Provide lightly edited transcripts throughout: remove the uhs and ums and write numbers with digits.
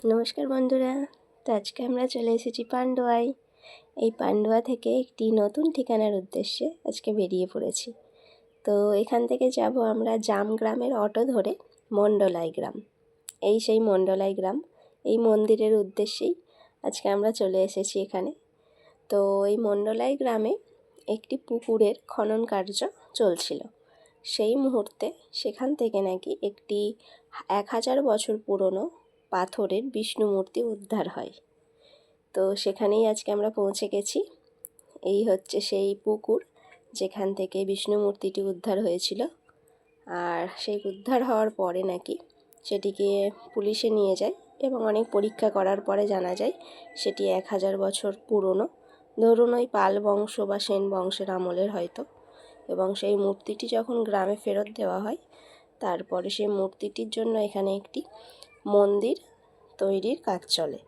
নমস্কার বন্ধুরা, তো আজকে আমরা চলে এসেছি পান্ডুয়ায়। এই পান্ডুয়া থেকে একটি নতুন ঠিকানার উদ্দেশ্যে আজকে বেরিয়ে পড়েছি। তো এখান থেকে যাব আমরা জাম গ্রামের অটো ধরে মণ্ডলাই গ্রাম। এই সেই মণ্ডলাই গ্রাম, এই মন্দিরের উদ্দেশ্যেই আজকে আমরা চলে এসেছি এখানে। তো এই মণ্ডলাই গ্রামে একটি পুকুরের খনন কার্য চলছিল। সেই মুহূর্তে সেখান থেকে নাকি একটি 1000 বছর পুরনো পাথরের বিষ্ণু মূর্তি উদ্ধার হয়। তো সেখানেই আজকে আমরা পৌঁছে গেছি। এই হচ্ছে সেই পুকুর যেখান থেকে বিষ্ণু মূর্তিটি উদ্ধার হয়েছিল। আর সেই উদ্ধার হওয়ার পরে নাকি সেটিকে পুলিশে নিয়ে যায় এবং অনেক পরীক্ষা করার পরে জানা যায় সেটি 1000 বছর পুরনো, ধরুন ওই পাল বংশ বা সেন বংশের আমলের হয়তো। এবং সেই মূর্তিটি যখন গ্রামে ফেরত দেওয়া হয়, তারপরে সেই মূর্তিটির জন্য এখানে একটি মন্দির তৈরির কাজ চলে।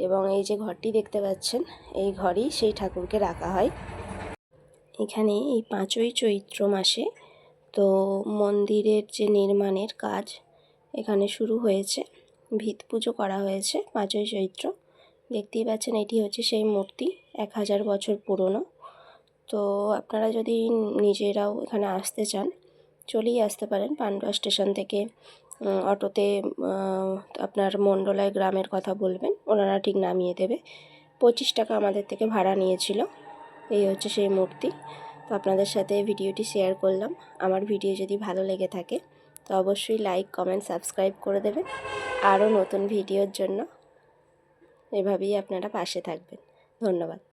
এবং এই যে ঘরটি দেখতে পাচ্ছেন, এই ঘরেই সেই ঠাকুরকে রাখা হয়। এখানে এই 5ই চৈত্র মাসে তো মন্দিরের যে নির্মাণের কাজ এখানে শুরু হয়েছে, ভিত পুজো করা হয়েছে 5ই চৈত্র। দেখতেই পাচ্ছেন এটি হচ্ছে সেই মূর্তি, 1000 বছর পুরনো। তো আপনারা যদি নিজেরাও এখানে আসতে চান, চলেই আসতে পারেন। পান্ডুয়া স্টেশন থেকে অটোতে আপনার মণ্ডলাই গ্রামের কথা বলবেন, ওনারা ঠিক নামিয়ে দেবে। 25 টাকা আমাদের থেকে ভাড়া নিয়েছিল। এই হচ্ছে সেই মূর্তি। তো আপনাদের সাথে ভিডিওটি শেয়ার করলাম। আমার ভিডিও যদি ভালো লেগে থাকে তো অবশ্যই লাইক, কমেন্ট, সাবস্ক্রাইব করে দেবেন। আরও নতুন ভিডিওর জন্য এভাবেই আপনারা পাশে থাকবেন। ধন্যবাদ।